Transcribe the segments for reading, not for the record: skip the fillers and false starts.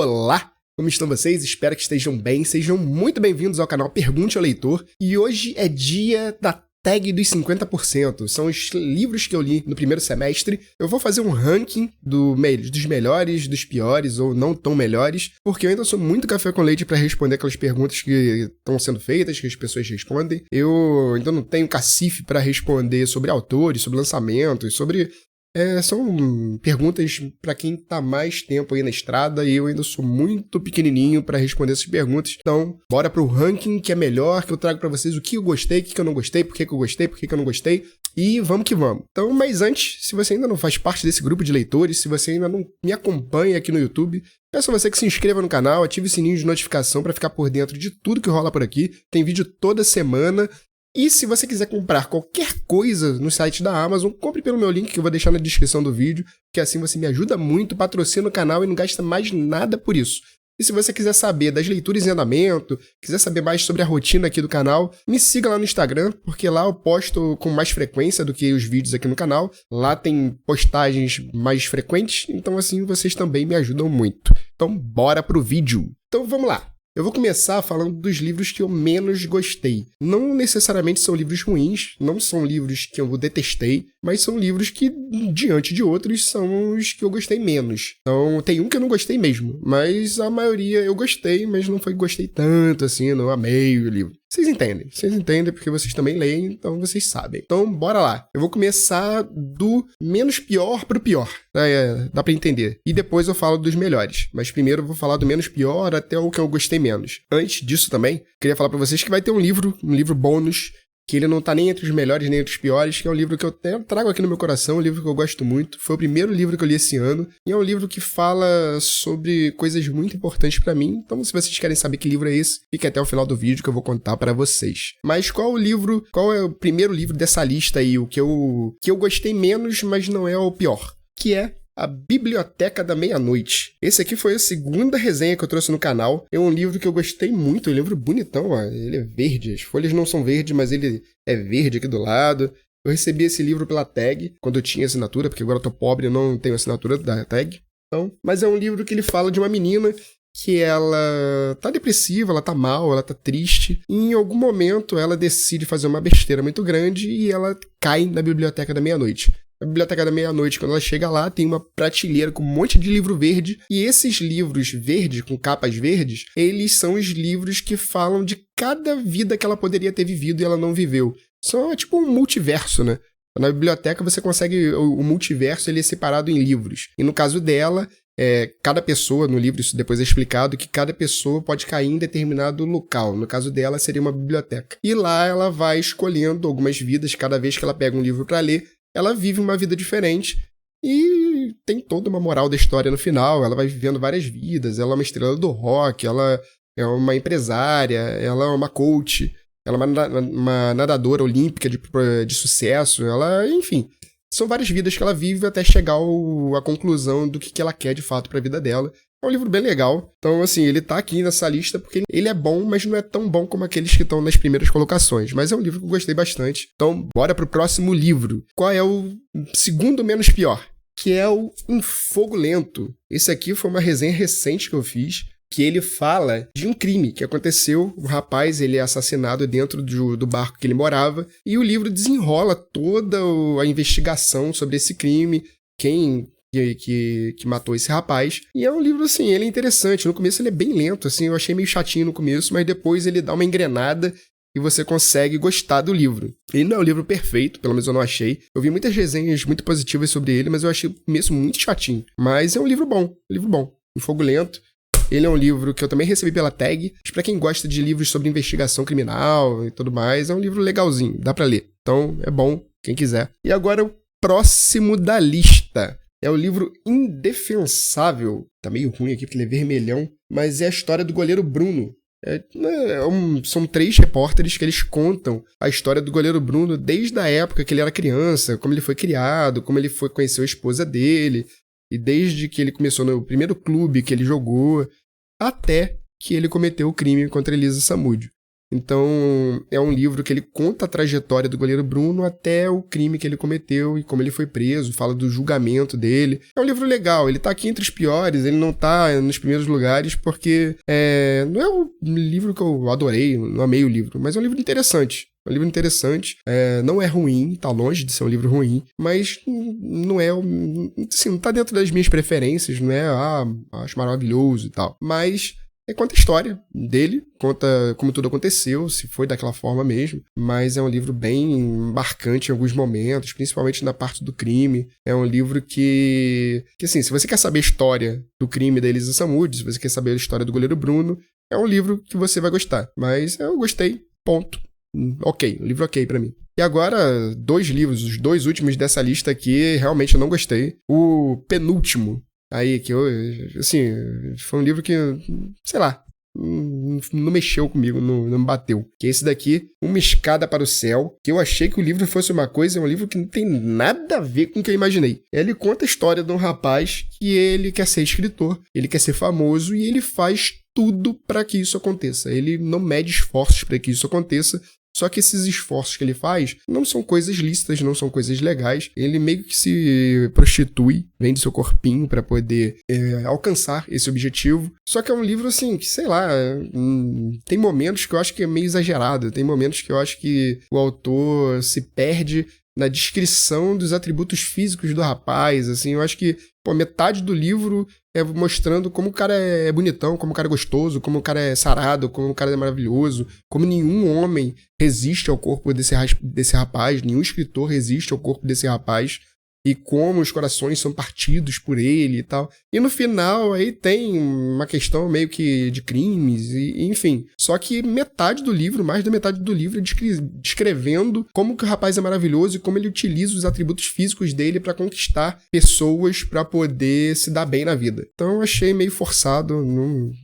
Olá! Como estão vocês? Espero que estejam bem. Sejam muito bem-vindos ao canal Pergunte ao Leitor. E hoje é dia da tag dos 50%. São os livros que eu li no primeiro semestre. Eu vou fazer um ranking dos melhores, dos piores ou não tão melhores, porque eu ainda sou muito café com leite para responder aquelas perguntas que estão sendo feitas, que as pessoas respondem. Eu ainda não tenho cacife para responder sobre autores, sobre lançamentos, sobre... são perguntas para quem tá mais tempo aí na estrada e eu ainda sou muito pequenininho para responder essas perguntas. Então, bora pro ranking que é melhor, que eu trago para vocês o que eu gostei, o que eu não gostei, por que eu gostei, por que eu não gostei. E vamos que vamos. Então, mas antes, se você ainda não faz parte desse grupo de leitores, se você ainda não me acompanha aqui no YouTube, peço a você que se inscreva no canal, ative o sininho de notificação para ficar por dentro de tudo que rola por aqui. Tem vídeo toda semana. E se você quiser comprar qualquer coisa no site da Amazon, compre pelo meu link que eu vou deixar na descrição do vídeo, que assim você me ajuda muito, patrocina o canal e não gasta mais nada por isso. E se você quiser saber das leituras em andamento, quiser saber mais sobre a rotina aqui do canal, me siga lá no Instagram, porque lá eu posto com mais frequência do que os vídeos aqui no canal. Lá tem postagens mais frequentes, então assim vocês também me ajudam muito. Então bora pro vídeo. Então vamos lá. Eu vou começar falando dos livros que eu menos gostei. Não necessariamente são livros ruins, não são livros que eu detestei, mas são livros que, diante de outros, são os que eu gostei menos. Então, tem um que eu não gostei mesmo, mas a maioria eu gostei, mas não foi que gostei tanto assim, não amei o livro. Vocês entendem porque vocês também leem, então vocês sabem. Então, bora lá. Eu vou começar do menos pior pro pior, dá pra entender. E depois eu falo dos melhores. Mas primeiro eu vou falar do menos pior até o que eu gostei menos. Antes disso também, queria falar pra vocês que vai ter um livro bônus, que ele não tá nem entre os melhores nem entre os piores, que é um livro que eu trago aqui no meu coração, um livro que eu gosto muito. Foi o primeiro livro que eu li esse ano, e é um livro que fala sobre coisas muito importantes pra mim. Então, se vocês querem saber que livro é esse, fique até o final do vídeo que eu vou contar pra vocês. Mas qual é o primeiro livro dessa lista aí, o que eu gostei menos, mas não é o pior, que é A Biblioteca da Meia-Noite. Esse aqui foi a segunda resenha que eu trouxe no canal. É um livro que eu gostei muito, é um livro bonitão, ó. Ele é verde, as folhas não são verdes, mas ele é verde aqui do lado. Eu recebi esse livro pela tag, quando eu tinha assinatura, porque agora eu tô pobre e não tenho assinatura da tag. Então, mas é um livro que ele fala de uma menina que ela tá depressiva, ela tá mal, ela tá triste. E em algum momento ela decide fazer uma besteira muito grande e ela cai na Biblioteca da Meia-Noite. A Biblioteca da Meia-Noite, quando ela chega lá, tem uma prateleira com um monte de livro verde. E esses livros verdes, com capas verdes, eles são os livros que falam de cada vida que ela poderia ter vivido e ela não viveu. São tipo um multiverso, né? Na biblioteca você consegue... O multiverso ele é separado em livros. E no caso dela, cada pessoa, no livro isso depois é explicado, que cada pessoa pode cair em determinado local. No caso dela, seria uma biblioteca. E lá ela vai escolhendo algumas vidas, cada vez que ela pega um livro para ler, ela vive uma vida diferente e tem toda uma moral da história no final. Ela vai vivendo várias vidas, ela é uma estrela do rock, ela é uma empresária, ela é uma coach, ela é uma nadadora olímpica de sucesso, enfim, são várias vidas que ela vive até chegar à conclusão do que ela quer de fato para a vida dela. É um livro bem legal. Então, assim, ele tá aqui nessa lista porque ele é bom, mas não é tão bom como aqueles que estão nas primeiras colocações. Mas é um livro que eu gostei bastante. Então, bora pro próximo livro. Qual é o segundo menos pior? Que é o Em Fogo Lento. Esse aqui foi uma resenha recente que eu fiz, que ele fala de um crime que aconteceu. O rapaz, ele é assassinado dentro do barco que ele morava. E o livro desenrola toda a investigação sobre esse crime, que matou esse rapaz. E é um livro, assim, ele é interessante. No começo ele é bem lento, assim, eu achei meio chatinho no começo, mas depois ele dá uma engrenada e você consegue gostar do livro. Ele não é um livro perfeito, pelo menos eu não achei. Eu vi muitas resenhas muito positivas sobre ele, mas eu achei o começo muito chatinho. Mas é um livro bom, Em Fogo Lento. Ele é um livro que eu também recebi pela tag. Mas pra quem gosta de livros sobre investigação criminal e tudo mais, é um livro legalzinho, dá pra ler. Então é bom, quem quiser. E agora o próximo da lista. É o livro Indefensável. Tá meio ruim aqui porque ele é vermelhão. Mas é a história do goleiro Bruno. São 3 repórteres que eles contam a história do goleiro Bruno desde a época que ele era criança, como ele foi criado, como ele foi conhecer a esposa dele, e desde que ele começou no primeiro clube que ele jogou, até que ele cometeu o crime contra Elisa Samúdio. Então, é um livro que ele conta a trajetória do goleiro Bruno até o crime que ele cometeu e como ele foi preso, fala do julgamento dele. É um livro legal, ele tá aqui entre os piores, ele não tá nos primeiros lugares porque não é um livro que eu adorei, não amei o livro, mas é um livro interessante. É um livro interessante, não é ruim, tá longe de ser um livro ruim, mas não é, assim, não tá dentro das minhas preferências, não é, acho maravilhoso e tal, mas conta a história dele, conta como tudo aconteceu, se foi daquela forma mesmo, mas é um livro bem marcante em alguns momentos, principalmente na parte do crime. É um livro que assim, se você quer saber a história do crime da Elisa Samúdio, se você quer saber a história do goleiro Bruno, é um livro que você vai gostar. Mas eu gostei, ponto. Ok, um livro ok pra mim. E agora, 2 livros, os 2 últimos dessa lista aqui, realmente eu não gostei. O penúltimo, aí, que eu, assim, foi um livro que, sei lá, não mexeu comigo, não me bateu. Que é esse daqui, Uma Escada para o Céu, que eu achei que o livro fosse uma coisa, é um livro que não tem nada a ver com o que eu imaginei. Ele conta a história de um rapaz que ele quer ser escritor, ele quer ser famoso e ele faz tudo para que isso aconteça. Ele não mede esforços para que isso aconteça. Só que esses esforços que ele faz não são coisas lícitas, não são coisas legais. Ele meio que se prostitui, vende seu corpinho para poder alcançar esse objetivo. Só que é um livro, assim, que, sei lá, tem momentos que eu acho que é meio exagerado. Tem momentos que eu acho que o autor se perde na descrição dos atributos físicos do rapaz, assim. Eu acho que, metade do livro é mostrando como o cara é bonitão, como o cara é gostoso, como o cara é sarado, como o cara é maravilhoso, como nenhum homem resiste ao corpo desse rapaz, nenhum escritor resiste ao corpo desse rapaz, e como os corações são partidos por ele e tal. E no final aí tem uma questão meio que de crimes, e enfim. Só que metade do livro, mais da metade do livro, é descrevendo como que o rapaz é maravilhoso e como ele utiliza os atributos físicos dele pra conquistar pessoas pra poder se dar bem na vida. Então eu achei meio forçado,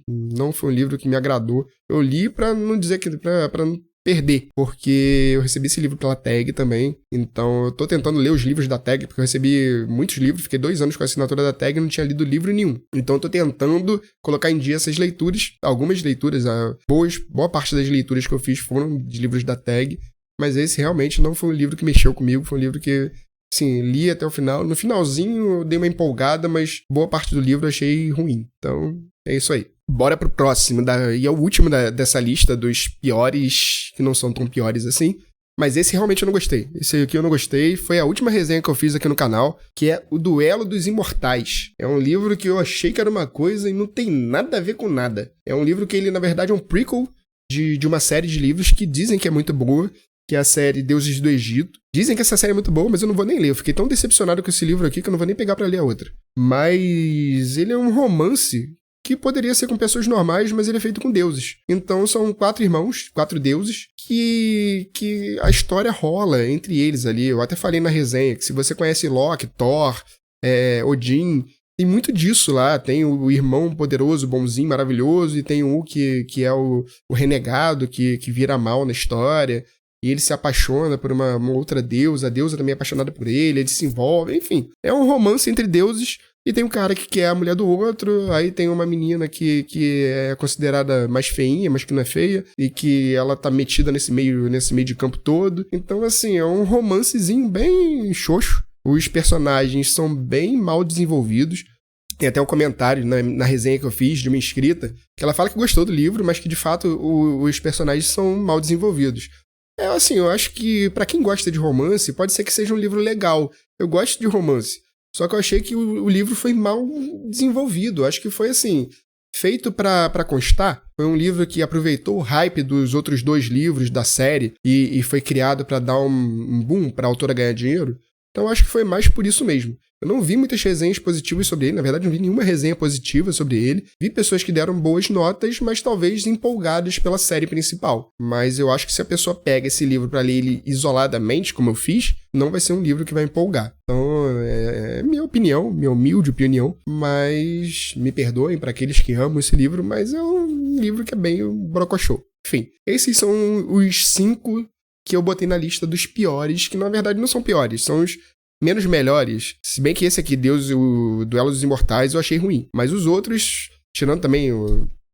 não foi um livro que me agradou. Eu li pra não dizer que... pra não perder, porque eu recebi esse livro pela Tag também, então eu tô tentando ler os livros da Tag, porque eu recebi muitos livros, fiquei 2 anos com a assinatura da Tag e não tinha lido livro nenhum, então eu tô tentando colocar em dia essas leituras, algumas leituras, boa parte das leituras que eu fiz foram de livros da Tag, mas esse realmente não foi um livro que mexeu comigo, foi um livro que, sim, li até o final, no finalzinho eu dei uma empolgada, mas boa parte do livro eu achei ruim, então é isso aí. Bora pro próximo, e é o último dessa lista dos piores, que não são tão piores assim, mas esse realmente eu não gostei. Esse aqui eu não gostei, foi a última resenha que eu fiz aqui no canal, que é O Duelo dos Imortais. É um livro que eu achei que era uma coisa e não tem nada a ver com nada. É um livro que ele, na verdade, é um prequel de uma série de livros que dizem que é muito boa, que é a série Deuses do Egito. Dizem que essa série é muito boa, mas eu não vou nem ler. Eu fiquei tão decepcionado com esse livro aqui que eu não vou nem pegar pra ler a outra. Mas ele é um romance que poderia ser com pessoas normais, mas ele é feito com deuses. Então são 4 irmãos, 4 deuses, que a história rola entre eles ali. Eu até falei na resenha que se você conhece Loki, Thor, Odin, tem muito disso lá. Tem o irmão poderoso, bonzinho, maravilhoso, e tem um que é o renegado, que vira mal na história. E ele se apaixona por uma outra deusa, a deusa também é apaixonada por ele, eles se envolvem, enfim. É um romance entre deuses. E tem um cara que quer a mulher do outro, aí tem uma menina que é considerada mais feinha, mas que não é feia, e que ela tá metida nesse meio de campo todo. Então, assim, é um romancezinho bem xoxo. Os personagens são bem mal desenvolvidos. Tem até um comentário na resenha que eu fiz de uma inscrita, que ela fala que gostou do livro, mas que, de fato, os personagens são mal desenvolvidos. Assim, eu acho que, pra quem gosta de romance, pode ser que seja um livro legal. Eu gosto de romance. Só que eu achei que o livro foi mal desenvolvido. Acho que foi, assim, feito pra constar. Foi um livro que aproveitou o hype dos outros 2 livros da série e foi criado pra dar um boom pra autora ganhar dinheiro. Então acho que foi mais por isso mesmo. Eu não vi muitas resenhas positivas sobre ele, na verdade não vi nenhuma resenha positiva sobre ele. Vi pessoas que deram boas notas, mas talvez empolgadas pela série principal. Mas eu acho que se a pessoa pega esse livro pra ler ele isoladamente, como eu fiz, não vai ser um livro que vai empolgar. Então, é minha opinião, minha humilde opinião, mas me perdoem para aqueles que amam esse livro, mas é um livro que é bem brocochô. Enfim, esses são os 5 que eu botei na lista dos piores, que na verdade não são piores, são os menos melhores. Se bem que esse aqui, o Duelo dos Imortais, eu achei ruim. Mas os outros, tirando também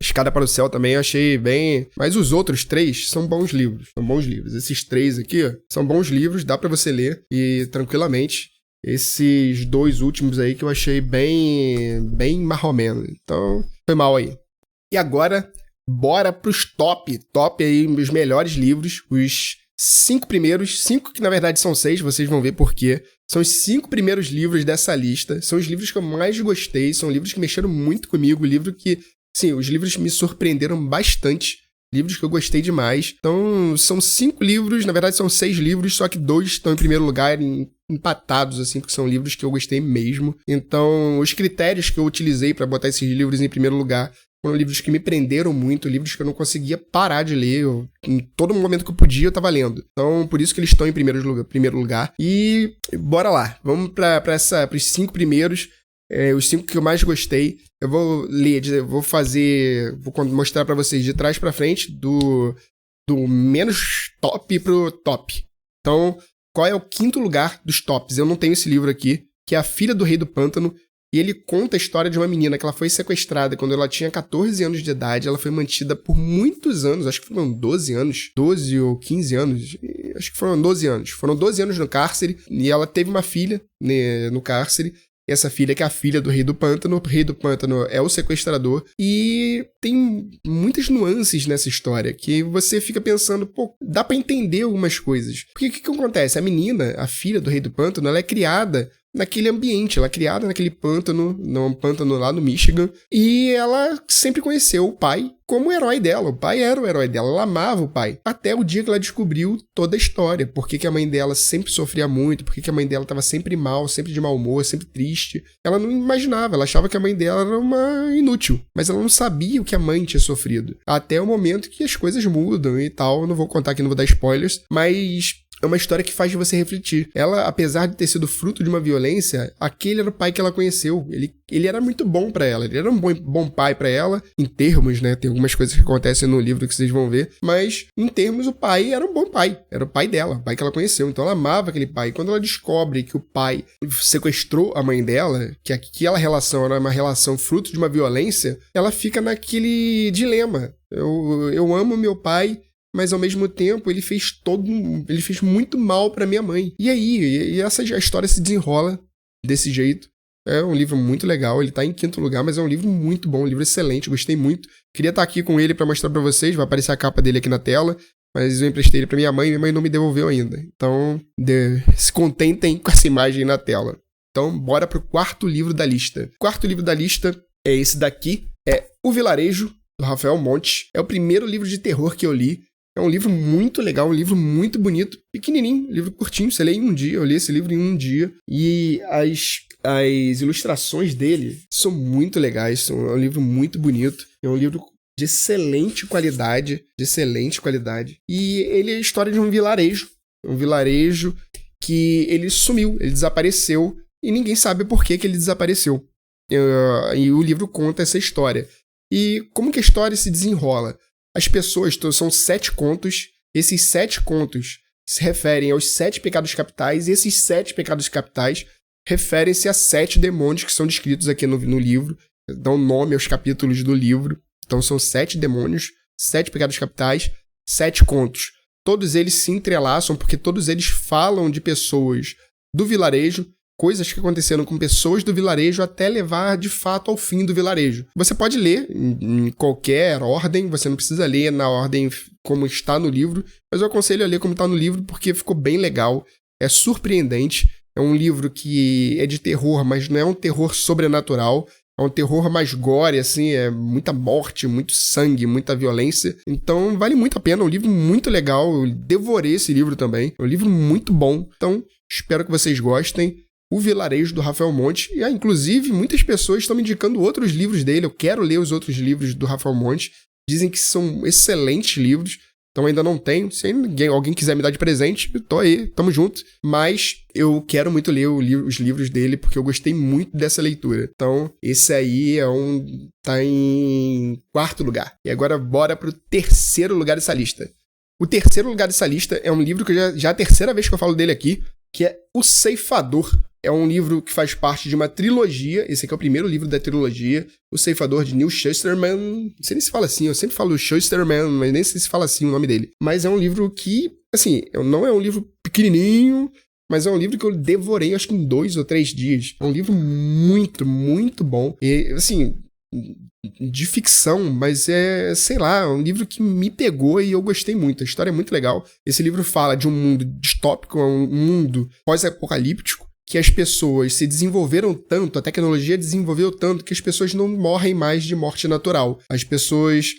Escada para o Céu também eu achei bem... Mas os outros 3 são bons livros. São bons livros. Esses 3 aqui, ó, são bons livros, dá pra você ler e tranquilamente. Esses 2 últimos aí que eu achei bem marromeno. Então, foi mal aí. E agora, bora pros top aí, os melhores livros, os 5 primeiros, 5 que na verdade são 6, vocês vão ver por quê. São os 5 primeiros livros dessa lista, são os livros que eu mais gostei, são livros que mexeram muito comigo, livro que, sim, os livros me surpreenderam bastante, livros que eu gostei demais. Então, são 5 livros, na verdade são 6 livros, só que 2 estão em primeiro lugar, empatados, assim, porque são livros que eu gostei mesmo. Então, os critérios que eu utilizei para botar esses livros em primeiro lugar foram livros que me prenderam muito, livros que eu não conseguia parar de ler. Em todo momento que eu podia, eu tava lendo. Então, por isso que eles estão em primeiro lugar. E bora lá. Vamos para os 5 primeiros. Os 5 que eu mais gostei. Eu vou ler, vou mostrar para vocês de trás para frente, do menos top pro top. Então, qual é o 5º lugar dos tops? Eu não tenho esse livro aqui, que é A Filha do Rei do Pântano. E ele conta a história de uma menina que ela foi sequestrada quando ela tinha 14 anos de idade. Ela foi mantida por muitos anos, acho que foram 12 anos, 12 ou 15 anos, acho que foram 12 anos. Foram 12 anos no cárcere e ela teve uma filha, né, no cárcere. E essa filha que é a filha do Rei do Pântano. O Rei do Pântano é o sequestrador. E tem muitas nuances nessa história que você fica pensando, pô, dá pra entender algumas coisas. Porque o que acontece? A menina, a filha do Rei do Pântano, ela é criada naquele ambiente, ela é criada naquele pântano, num pântano lá no Michigan, e ela sempre conheceu o pai como o herói dela. O pai era o herói dela, ela amava o pai. Até o dia que ela descobriu toda a história, por que a mãe dela sempre sofria muito, por que a mãe dela estava sempre mal, sempre de mau humor, sempre triste. Ela não imaginava, ela achava que a mãe dela era uma inútil, mas ela não sabia o que a mãe tinha sofrido. Até o momento que as coisas mudam e tal, não vou contar aqui, não vou dar spoilers, mas é uma história que faz você refletir. Ela, apesar de ter sido fruto de uma violência, aquele era o pai que ela conheceu. Ele era muito bom pra ela. Ele era um bom pai pra ela, em termos, né? Tem algumas coisas que acontecem no livro que vocês vão ver. Mas, em termos, o pai era um bom pai. Era o pai dela, o pai que ela conheceu. Então, ela amava aquele pai. E quando ela descobre que o pai sequestrou a mãe dela, que aquela relação era uma relação fruto de uma violência, ela fica naquele dilema. Eu amo meu pai, mas ao mesmo tempo ele fez muito mal pra minha mãe. E aí, a história se desenrola desse jeito. É um livro muito legal, ele tá em 5º lugar, mas é um livro muito bom, um livro excelente, gostei muito. Queria estar aqui com ele pra mostrar pra vocês, vai aparecer a capa dele aqui na tela, mas eu emprestei ele pra minha mãe não me devolveu ainda. Então, se contentem com essa imagem na tela. Então, bora pro 4º livro da lista. O 4º livro da lista é esse daqui, é O Vilarejo, do Rafael Montes. É o primeiro livro de terror que eu li. É um livro muito legal, um livro muito bonito, pequenininho, livro curtinho, você lê em um dia, eu li esse livro em um dia, e as ilustrações dele são muito legais, é um livro muito bonito, é um livro de excelente qualidade, e ele é a história de um vilarejo que ele sumiu, ele desapareceu, e ninguém sabe por que ele desapareceu. E o livro conta essa história. E como que a história se desenrola? As pessoas, são 7 contos, esses 7 contos se referem aos 7 pecados capitais, e esses 7 pecados capitais referem-se a 7 demônios que são descritos aqui no livro, dão nome aos capítulos do livro. Então são 7 demônios, 7 pecados capitais, 7 contos. Todos eles se entrelaçam porque todos eles falam de pessoas do vilarejo, coisas que aconteceram com pessoas do vilarejo até levar, de fato, ao fim do vilarejo. Você pode ler em qualquer ordem, você não precisa ler na ordem como está no livro, mas eu aconselho a ler como está no livro porque ficou bem legal, é surpreendente, é um livro que é de terror, mas não é um terror sobrenatural, é um terror mais gore, assim, é muita morte, muito sangue, muita violência, então vale muito a pena, é um livro muito legal, eu devorei esse livro também, é um livro muito bom, então espero que vocês gostem. O Vilarejo, do Rafael Montes, e inclusive muitas pessoas estão me indicando outros livros dele, eu quero ler os outros livros do Rafael Montes, dizem que são excelentes livros, então ainda não tenho, se alguém quiser me dar de presente, tô aí, tamo junto, mas eu quero muito ler os livros dele, porque eu gostei muito dessa leitura, então esse aí tá em 4º lugar, e agora bora pro 3º lugar dessa lista. O 3º lugar dessa lista é um livro que já é a 3ª vez que eu falo dele aqui, que é O Ceifador, É um livro que faz parte de uma trilogia. Esse aqui é o primeiro livro da trilogia. O Ceifador, de Neil Shusterman. Não sei nem se fala assim, eu sempre falo Shusterman, mas nem sei se fala assim o nome dele. Mas é um livro que, assim, não é um livro pequenininho, mas é um livro que eu devorei, acho que em 2 ou 3 dias. É um livro muito, muito bom. E, assim, de ficção, mas sei lá, um livro que me pegou e eu gostei muito. A história é muito legal. Esse livro fala de um mundo distópico, um mundo pós-apocalíptico, que as pessoas se desenvolveram tanto, a tecnologia desenvolveu tanto, que as pessoas não morrem mais de morte natural. As pessoas,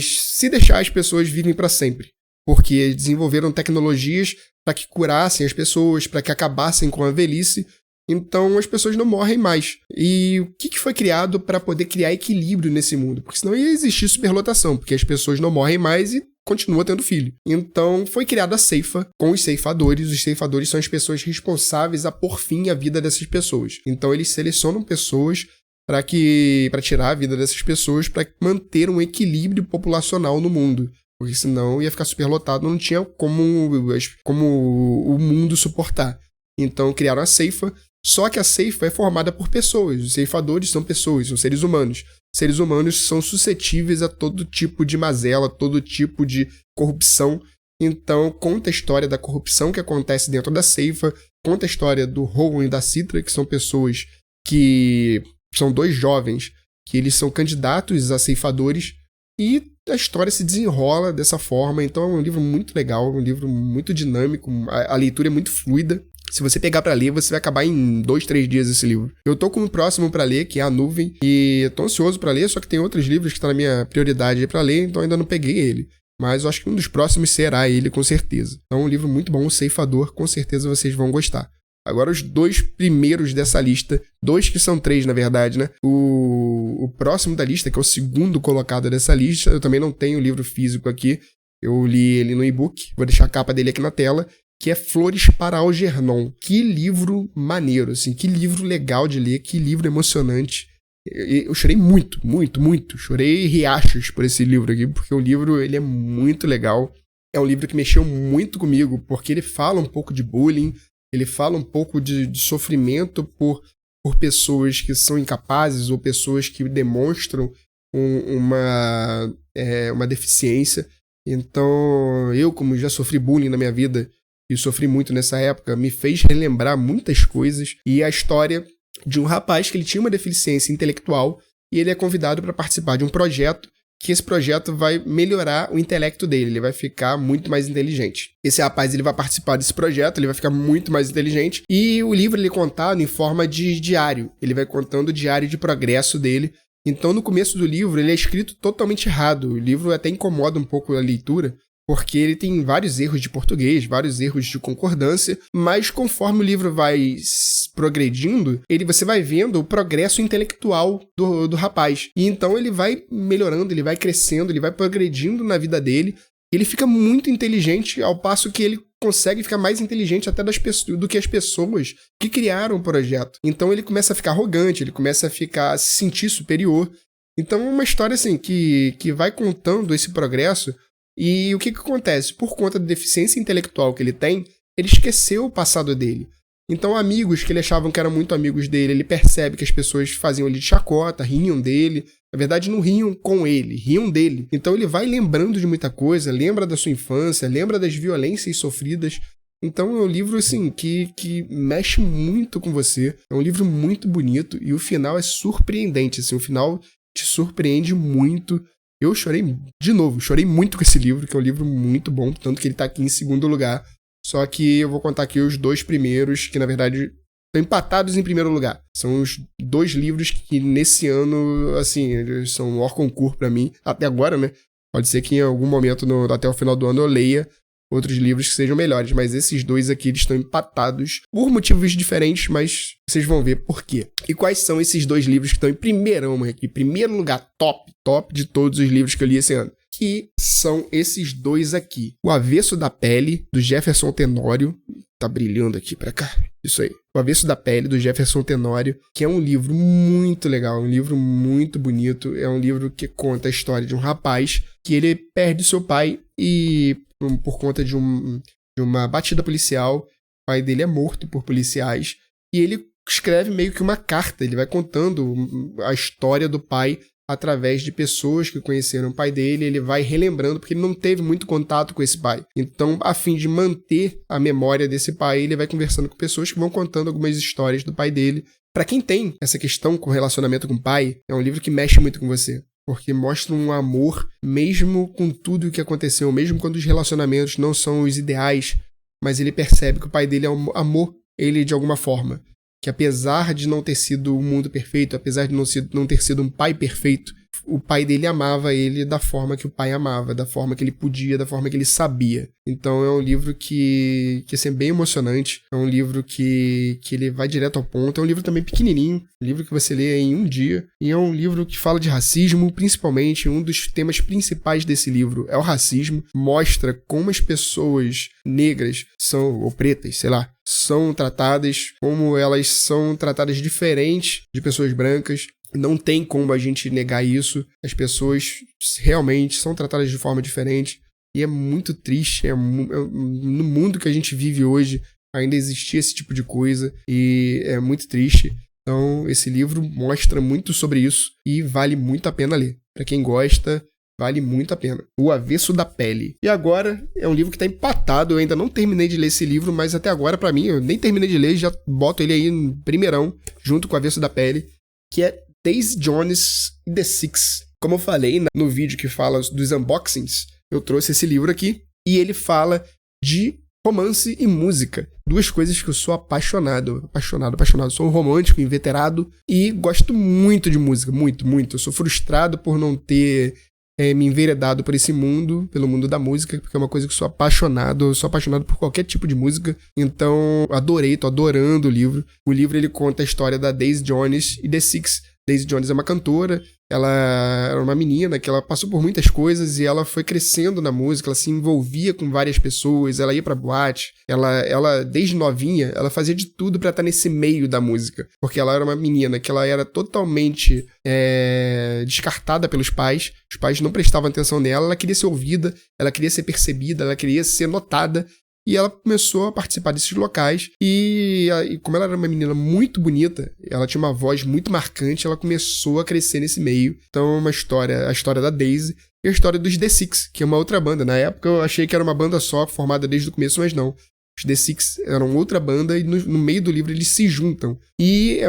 se deixar, as pessoas vivem para sempre. Porque desenvolveram tecnologias para que curassem as pessoas, para que acabassem com a velhice. Então as pessoas não morrem mais. E o que foi criado para poder criar equilíbrio nesse mundo? Porque senão ia existir superlotação, porque as pessoas não morrem mais e continua tendo filho. Então foi criada a ceifa com os ceifadores. Os ceifadores são as pessoas responsáveis a pôr fim à vida dessas pessoas. Então eles selecionam pessoas para tirar a vida dessas pessoas, para manter um equilíbrio populacional no mundo. Porque senão ia ficar superlotado, não tinha como o mundo suportar. Então criaram a ceifa, só que a ceifa é formada por pessoas. Os ceifadores são pessoas, são seres humanos. Seres humanos são suscetíveis a todo tipo de mazela, todo tipo de corrupção. Então conta a história da corrupção que acontece dentro da ceifa, conta a história do Rowan e da Citra, que são pessoas que são 2 jovens, que eles são candidatos a ceifadores, e a história se desenrola dessa forma. Então é um livro muito legal, um livro muito dinâmico, a leitura é muito fluida. Se você pegar pra ler, você vai acabar em 2, 3 dias esse livro. Eu tô com o próximo pra ler, que é A Nuvem, e eu tô ansioso pra ler, só que tem outros livros que tá na minha prioridade pra ler, então ainda não peguei ele. Mas eu acho que um dos próximos será ele, com certeza. Então é um livro muito bom, O Ceifador, com certeza vocês vão gostar. Agora os 2 primeiros dessa lista, 2 que são 3 na verdade, né? O próximo da lista, que é o segundo colocado dessa lista, eu também não tenho o livro físico aqui, eu li ele no e-book, vou deixar a capa dele aqui na tela, que é Flores para Algernon. Que livro maneiro, assim, que livro legal de ler, que livro emocionante. Eu chorei muito, muito, muito. Chorei riachos por esse livro aqui, porque o livro ele é muito legal. É um livro que mexeu muito comigo, porque ele fala um pouco de bullying, ele fala um pouco de sofrimento por pessoas que são incapazes ou pessoas que demonstram uma deficiência. Então, eu, como já sofri bullying na minha vida, e sofri muito nessa época, me fez relembrar muitas coisas. E a história de um rapaz que ele tinha uma deficiência intelectual e ele é convidado para participar de um projeto, que esse projeto vai melhorar o intelecto dele, ele vai ficar muito mais inteligente. Esse rapaz ele vai participar desse projeto, ele vai ficar muito mais inteligente, e o livro ele é contado em forma de diário, ele vai contando o diário de progresso dele. Então no começo do livro ele é escrito totalmente errado, o livro até incomoda um pouco a leitura, porque ele tem vários erros de português, vários erros de concordância, mas conforme o livro vai progredindo, você vai vendo o progresso intelectual do rapaz. E então ele vai melhorando, ele vai crescendo, ele vai progredindo na vida dele, ele fica muito inteligente, ao passo que ele consegue ficar mais inteligente até do que as pessoas que criaram o projeto. Então ele começa a ficar arrogante, ele começa a se sentir superior. Então é uma história assim que vai contando esse progresso. E o que acontece? Por conta da deficiência intelectual que ele tem, ele esqueceu o passado dele. Então amigos que ele achavam que eram muito amigos dele, ele percebe que as pessoas faziam ele de chacota, riam dele. Na verdade não riam com ele, riam dele. Então ele vai lembrando de muita coisa, lembra da sua infância, lembra das violências sofridas. Então é um livro assim que mexe muito com você. É um livro muito bonito e o final é surpreendente. Assim, o final te surpreende muito. Eu chorei muito com esse livro, que é um livro muito bom, tanto que ele tá aqui em segundo lugar. Só que eu vou contar aqui os 2 primeiros, que na verdade estão empatados em primeiro lugar. São os 2 livros que nesse ano, assim, eles são hors concours pra mim, até agora, né? Pode ser que em algum momento, até o final do ano, eu leia outros livros que sejam melhores, mas esses 2 aqui eles estão empatados por motivos diferentes, mas vocês vão ver por quê. E quais são esses 2 livros que estão em primeirão aqui, primeiro lugar, top de todos os livros que eu li esse ano? Que são esses 2 aqui. O Avesso da Pele, do Jefferson Tenório. Tá brilhando aqui pra cá. Isso aí. O Avesso da Pele, do Jefferson Tenório, que é um livro muito legal, um livro muito bonito. É um livro que conta a história de um rapaz que ele perde seu pai e por conta de uma batida policial, o pai dele é morto por policiais e ele escreve meio que uma carta, ele vai contando a história do pai através de pessoas que conheceram o pai dele, ele vai relembrando, porque ele não teve muito contato com esse pai. Então, a fim de manter a memória desse pai, ele vai conversando com pessoas que vão contando algumas histórias do pai dele. Para quem tem essa questão com relacionamento com o pai, é um livro que mexe muito com você. Porque mostra um amor, mesmo com tudo o que aconteceu, mesmo quando os relacionamentos não são os ideais, mas ele percebe que o pai dele amou ele de alguma forma. Que apesar de não ter sido um mundo perfeito, apesar de não ter sido um pai perfeito, o pai dele amava ele da forma que o pai amava, da forma que ele podia, da forma que ele sabia. Então é um livro que assim, é bem emocionante, é um livro que ele vai direto ao ponto, é um livro também pequenininho, um livro que você lê em um dia, e é um livro que fala de racismo, principalmente um dos temas principais desse livro é o racismo, mostra como as pessoas negras são, ou pretas, sei lá, são tratadas, como elas são tratadas diferentes de pessoas brancas. Não tem como a gente negar isso. As pessoas realmente são tratadas de forma diferente. E é muito triste. No mundo que a gente vive hoje, ainda existia esse tipo de coisa. E é muito triste. Então, esse livro mostra muito sobre isso. E vale muito a pena ler. Para quem gosta, vale muito a pena. O Avesso da Pele. E agora, é um livro que tá empatado. Eu ainda não terminei de ler esse livro, mas até agora, pra mim, eu nem terminei de ler. Já boto ele aí em primeirão, junto com o Avesso da Pele. Que é Daisy Jones e The Six. Como eu falei no vídeo que fala dos unboxings, eu trouxe esse livro aqui e ele fala de romance e música. Duas coisas que eu sou apaixonado. Sou um romântico, inveterado e gosto muito de música, muito. Eu sou frustrado por não ter me enveredado por esse mundo, pelo mundo da música, porque é uma coisa que eu sou apaixonado. Eu sou apaixonado por qualquer tipo de música. Então, tô adorando o livro. O livro, ele conta a história da Daisy Jones e The Six. Daisy Jones é uma cantora, ela era uma menina que ela passou por muitas coisas e ela foi crescendo na música, ela se envolvia com várias pessoas, ela ia pra boate, ela desde novinha, ela fazia de tudo pra estar nesse meio da música, porque ela era uma menina que ela era totalmente descartada pelos pais, os pais não prestavam atenção nela, ela queria ser ouvida, ela queria ser percebida, ela queria ser notada. E ela começou a participar desses locais e como ela era uma menina muito bonita, ela tinha uma voz muito marcante, ela começou a crescer nesse meio. Então a história da Daisy e a história dos The Six, que é uma outra banda. Na época eu achei que era uma banda só, formada desde o começo, mas não. Os The Six eram outra banda e no meio do livro eles se juntam. E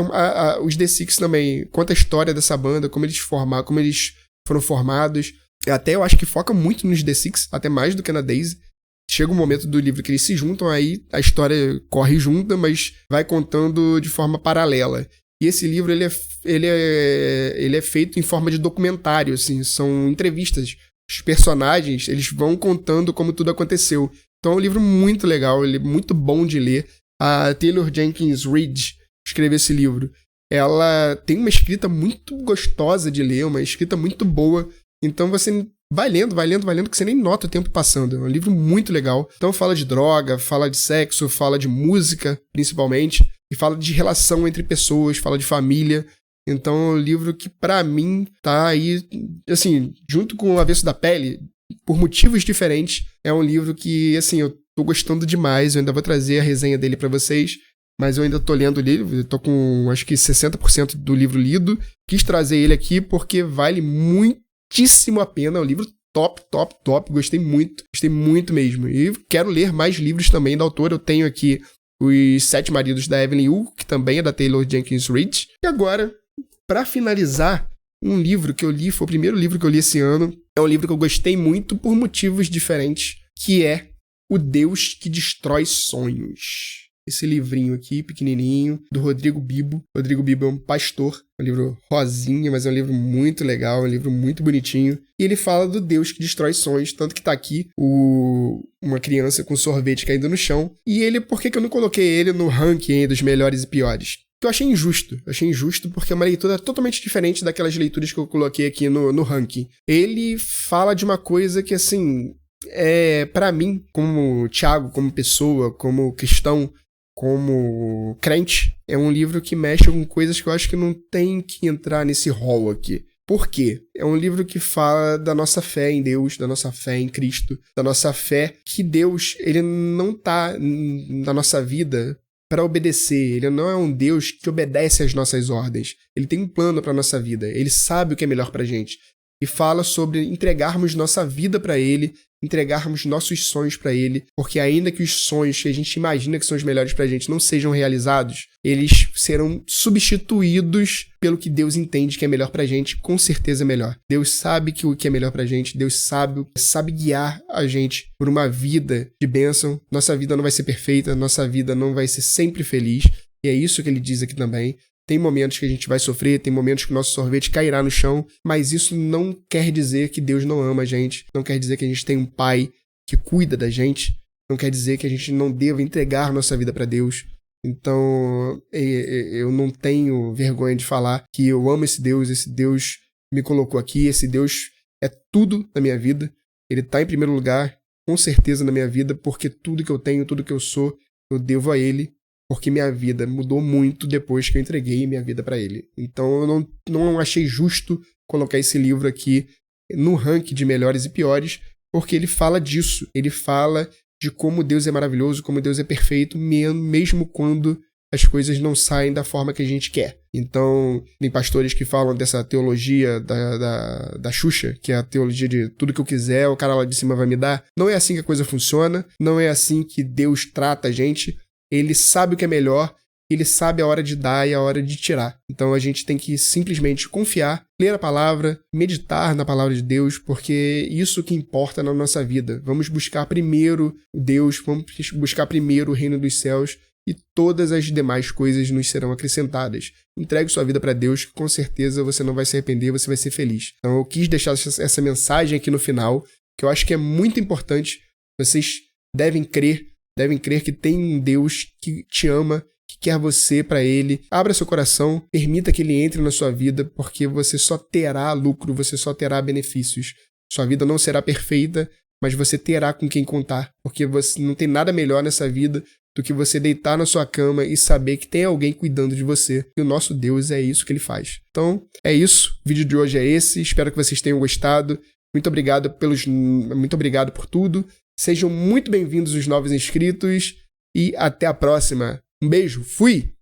os The Six também conta a história dessa banda, como eles foram formados. Até eu acho que foca muito nos The Six, até mais do que na Daisy. Chega um momento do livro que eles se juntam, aí a história corre junta, mas vai contando de forma paralela. E esse livro, ele é feito em forma de documentário, assim, são entrevistas. Os personagens, eles vão contando como tudo aconteceu. Então é um livro muito legal, ele é muito bom de ler. A Taylor Jenkins Reid escreveu esse livro. Ela tem uma escrita muito gostosa de ler, uma escrita muito boa. Então você vai lendo, que você nem nota o tempo passando. É um livro muito legal. Então fala de droga, fala de sexo, fala de música, principalmente. E fala de relação entre pessoas, fala de família. Então é um livro que, pra mim, tá aí, assim, junto com O Avesso da Pele, por motivos diferentes. É um livro que, assim, eu tô gostando demais. Eu ainda vou trazer a resenha dele pra vocês. Mas eu ainda tô lendo o livro, tô com, acho que 60% do livro lido. Quis trazer ele aqui porque vale muitíssimo a pena, é um livro top, gostei muito mesmo, e quero ler mais livros também da autora. Eu tenho aqui Os Sete Maridos da Evelyn Hugo, que também é da Taylor Jenkins Reid, e agora, pra finalizar, um livro que eu li, foi o primeiro livro que eu li esse ano, é um livro que eu gostei muito por motivos diferentes, que é O Deus que Destrói Sonhos. Esse livrinho aqui, pequenininho, do Rodrigo Bibo. Rodrigo Bibo é um pastor, é um livro rosinha, mas é um livro muito legal, é um livro muito bonitinho. E ele fala do Deus que destrói sonhos, tanto que tá aqui uma criança com sorvete caindo no chão. E ele, por que eu não coloquei ele no ranking dos melhores e piores? Eu achei injusto porque é uma leitura totalmente diferente daquelas leituras que eu coloquei aqui no ranking. Ele fala de uma coisa que, assim, pra mim, como Thiago, como pessoa, como cristão, como crente, é um livro que mexe com coisas que eu acho que não tem que entrar nesse rol aqui. Por quê? É um livro que fala da nossa fé em Deus, da nossa fé em Cristo, da nossa fé que Deus, ele não tá na nossa vida para obedecer, ele não é um Deus que obedece às nossas ordens. Ele tem um plano para nossa vida, ele sabe o que é melhor para a gente. E fala sobre entregarmos nossa vida para ele, entregarmos nossos sonhos para ele, porque ainda que os sonhos que a gente imagina que são os melhores para a gente não sejam realizados, eles serão substituídos pelo que Deus entende que é melhor para a gente, com certeza é melhor. Deus sabe que o que é melhor para a gente, Deus sabe guiar a gente por uma vida de bênção. Nossa vida não vai ser perfeita, nossa vida não vai ser sempre feliz, e é isso que ele diz aqui também. Tem momentos que a gente vai sofrer, tem momentos que o nosso sorvete cairá no chão, mas isso não quer dizer que Deus não ama a gente, não quer dizer que a gente tem um pai que cuida da gente, não quer dizer que a gente não deva entregar nossa vida para Deus. Então, eu não tenho vergonha de falar que eu amo esse Deus me colocou aqui, esse Deus é tudo na minha vida, ele está em primeiro lugar, com certeza na minha vida, porque tudo que eu tenho, tudo que eu sou, eu devo a ele. Porque minha vida mudou muito depois que eu entreguei minha vida para ele. Então eu não achei justo colocar esse livro aqui no ranking de melhores e piores, porque ele fala disso. Ele fala de como Deus é maravilhoso, como Deus é perfeito, mesmo quando as coisas não saem da forma que a gente quer. Então, tem pastores que falam dessa teologia da Xuxa, que é a teologia de tudo que eu quiser, o cara lá de cima vai me dar. Não é assim que a coisa funciona, não é assim que Deus trata a gente. Ele sabe o que é melhor, ele sabe a hora de dar e a hora de tirar. Então a gente tem que simplesmente confiar, ler a palavra, meditar na palavra de Deus, porque isso que importa na nossa vida. Vamos buscar primeiro Deus, vamos buscar primeiro o reino dos céus e todas as demais coisas nos serão acrescentadas. Entregue sua vida para Deus, que com certeza você não vai se arrepender, você vai ser feliz. Então eu quis deixar essa mensagem aqui no final, que eu acho que é muito importante. Vocês devem crer que tem um Deus que te ama, que quer você para ele. Abra seu coração, permita que ele entre na sua vida, porque você só terá lucro, você só terá benefícios. Sua vida não será perfeita, mas você terá com quem contar, porque você não tem nada melhor nessa vida do que você deitar na sua cama e saber que tem alguém cuidando de você. E o nosso Deus é isso que ele faz. Então, é isso. O vídeo de hoje é esse. Espero que vocês tenham gostado. Muito obrigado por tudo. Sejam muito bem-vindos os novos inscritos e até a próxima. Um beijo, fui!